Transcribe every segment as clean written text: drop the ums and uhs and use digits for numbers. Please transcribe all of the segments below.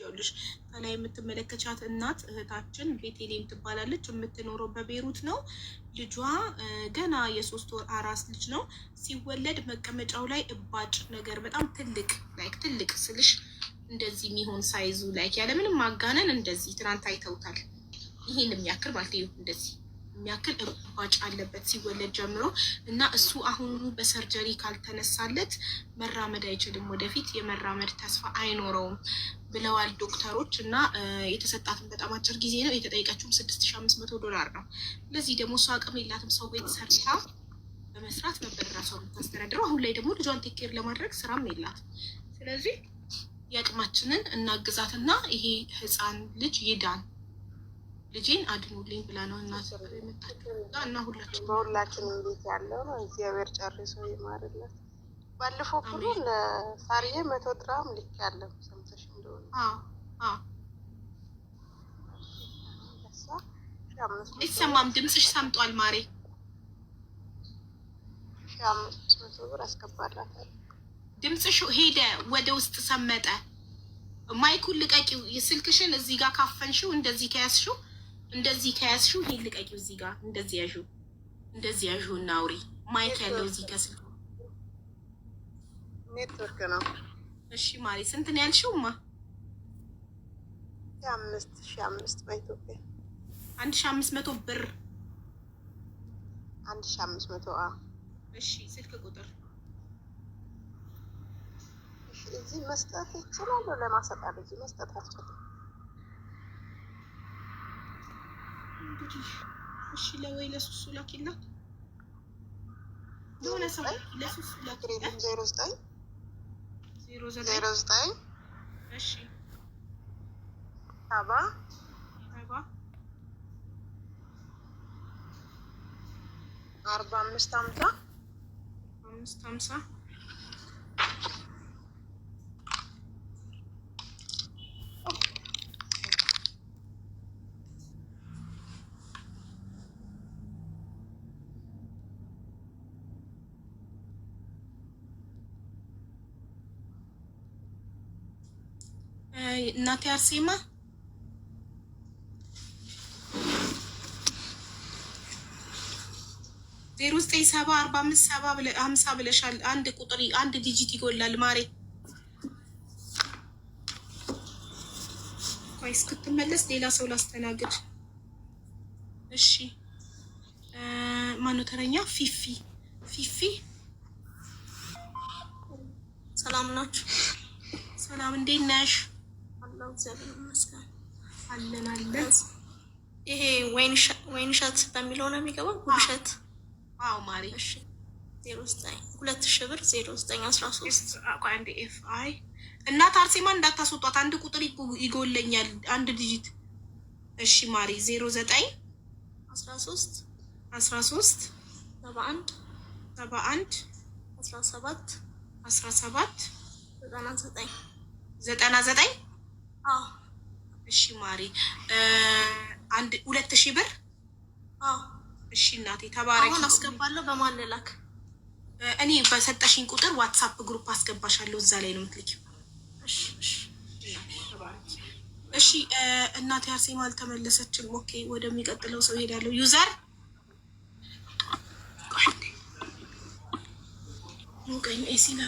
ይኸውልሽ ከላይ የምትመለከቻት እናት እህታችን ቤቴሌም ትባላለች። የምትኖረው በቤሩት ነው። ልጇ ገና የ3 ወር አራስ ልጅ ነው። ሲወለድ መቀመጫው ላይ እባጭ ነገር በጣም ትልቅ ስልሽ እንደዚህ የሚሆን ሳይዙ ያለምንም ማጋነን እንደዚህ ትናንት አይተውታል። ይህን የሚያክል ማለት ነው እንደዚህ የሚያክል እባጭ አለበት ሲወለድ ጀምሮ እና እሱ አሁኑ በሰርጀሪ ካልተነሳለት መራመድ አይችልም፣ ወደፊት የመራመድ ተስፋ አይኖረውም ብለዋል ዶክተሮች። እና የተሰጣትን በጣም አጭር ጊዜ ነው። የተጠየቀችውም $6500 ነው። ለዚህ ደግሞ እሱ አቅም የላትም። ሰው ቤት ሰርታ በመስራት ነበር ራሷ የምታስተዳድረው። አሁን ላይ ደግሞ ልጇን ቴኬር ለማድረግ ስራም የላትም። ስለዚህ የአቅማችንን እናግዛትና ይሄ ህፃን ልጅ ይዳን፣ ልጄን አድኑልኝ ብላ ነው እና ሁላችን በሁላችንም ቤት ያለው ነው። እግዚአብሔር ጨርሶ ይማርለት። ባለፈው ሁሉ ለሳርዬ 100 ድራም ልክ ያለው ሰምተሽ እንደሆነ አይሰማም? ድምፅሽ ሰምጧል ማሬ። 1500 ብር አስገባላታል። ድምፅሽ ሄደ ወደ ውስጥ ሰመጠ። ማይኩን ልቀቂው። የስልክሽን እዚህ ጋር ካፈንሽው እንደዚህ ከያዝሽው ይሄን ልቀቂው። እዚህ ጋር እንደዚህ ያዡ እና አውሪ። ማይክ ያለው እዚህ ከስልኩ ኔትወርክ ነው። እሺ ማሪ ስንት ነው ያልሽውማ? 5,500 በኢትዮጵያ 1,500 ብር 1,500 እሺ ስልክ ቁጥር እዚህ መስጠት ይችላል። ለማሰጣት እዚህ መስጠት አልችልም። እሺ ለወይ ለሱሱ ላኪላት ለሆነ ሰው ለሱሱ ላኪላት 09 እሺ 4550 እናቴ አርሴማ 09745750 ብለሻል። አንድ ዲጂት ይጎላል ማሬ። ቆይ እስክትመለስ ሌላ ሰው ላስተናግድ። እሺ ማነው ተረኛ? ፊፊ ሰላም ናችሁ? ሰላም እንዴት ነሽ? አላሁ እግዚአብሔር ይመስገን። አለን። ይሄ ወይንሸት በሚለው ነው የሚገባው? ውብሸት? አዎ ማሪ። እሺ 2000 ብር 0913 አንድ ኤፍ አይ እናት አርሴማ እንዳታስወጧት፣ አንድ ቁጥር ይጎለኛል፣ አንድ ዲጂት። እሺ ማሪ 09 13 71 17 99 አዎ እሺ ማሪ 2000 ብር አዎ እሺ እናቴ ተባረኪ። አሁን አስገባለሁ። በማን ልላክ? እኔ በሰጠሽኝ ቁጥር ዋትሳፕ ግሩፕ አስገባሻለሁ፣ እዛ ላይ ነው የምትልኪው። እሺ እናቴ አርሴማ አልተመለሰችም። ኦኬ ወደሚቀጥለው ሰው ሄዳለሁ። ዩዘር ሙቀኝ ኤሲና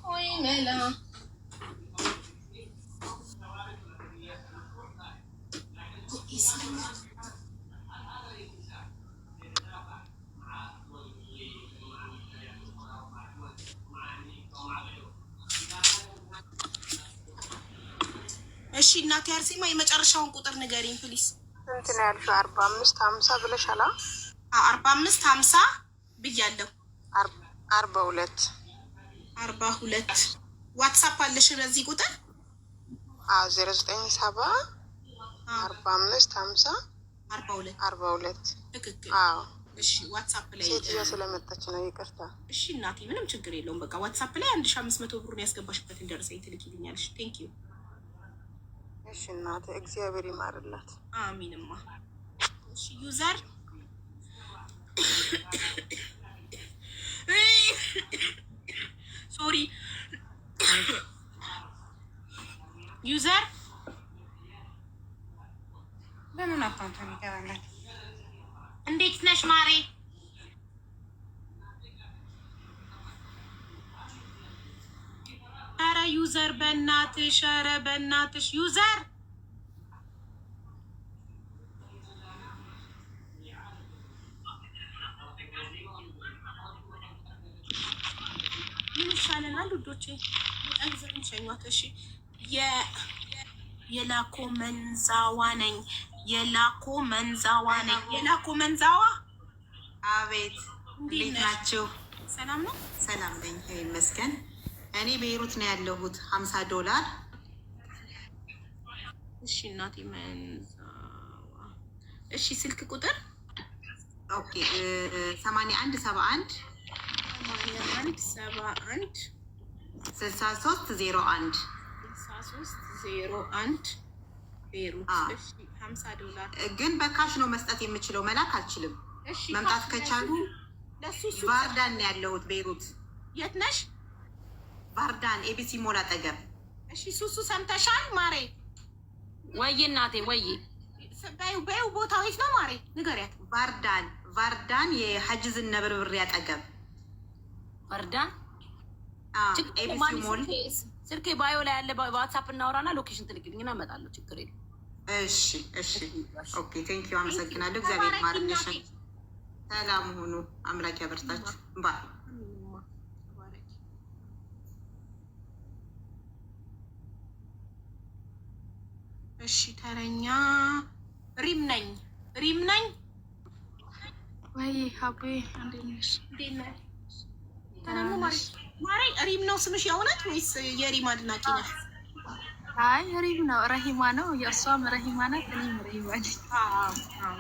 ሆይ መላ እሺ እናቴ አርሴማ የመጨረሻውን ቁጥር ንገሪኝ ፕሊስ። ስንት ነው ያልሽው? 4550 ብለሻል። 4550 ብያለሁ። 42 ዋትሳፕ አለሽ በዚህ ቁጥር? 0970 4550 42 ትክክል። አዎ እሺ ዋትሳፕ ላይ ሴትዮ ስለመጣች ነው ይቅርታ። እሺ እናቴ ምንም ችግር የለውም። በቃ ዋትሳፕ ላይ 1500 ብሩን ያስገባሽበትን ደረሰኝ ትልኪልኛለሽ። ቴንክ ዩ። እሺ እናቴ እግዚአብሔር ይማርላት። አሚንማ። እሺ ዩዘር ሶሪ ዩዘር በምን አካውንት ነው ይገባላል? እንዴት ነሽ ማሬ? ኧረ ዩዘር በእናትሽ፣ ኧረ በእናትሽ ዩዘር ምን ይሻለናል ውዶቼ? በጣም ዘን ሸኟት። እሺ የላኮ መንዛዋ ነኝ። የላኮ መንዛዋ ነኝ። የላኮ መንዛዋ። አቤት እንዴት ናችሁ? ሰላም ነው? ሰላም ነኝ ይመስገን። እኔ ቤይሩት ነው ያለሁት። $50 እሺ እናቴ መንዛዋ። እሺ ስልክ ቁጥር ኦኬ 8171 8171 6301 6301 ቤይሩት። እሺ $50 ግን በካሽ ነው መስጠት የምችለው፣ መላክ አልችልም። እሺ መምጣት ከቻሉ ለሱ ቫርዳን ነው ያለሁት ቤይሩት። የት ነሽ? ቫርዳን ኤቢሲ ሞል አጠገብ። እሺ ሱሱ ሰምተሻል ማሬ? ወይ እናቴ ወይ በይው ቦታው የት ነው ማሬ? ንገሪያት። ቫርዳን የሐጅዝን ነብርብሬ አጠገብ ወርዳን ኤቢሲ ሞል። ስልኬ ባዮ ላይ ያለ በዋትሳፕ እናወራና ሎኬሽን ትልክልኝና እመጣለሁ። ችግር የለም። እሺ ኦኬ ቴንክ ዩ አመሰግናለሁ። እግዚአብሔር ይማርልሽ። ሰላም ሁኑ። አምላክ ያበርታችሁ። ባይ እሺ ተረኛ ሪም ነኝ። ወይ ሀቡ እንዴት ነሽ? ማሬ ሪም ነው ስምሽ የእውነት ወይስ የሪም አድናቂ ነሽ? አይ ሪም ነው፣ ረሂማ ነው። የእሷም ረሂማ ናት፣ እኔም ረሂማ ነኝ።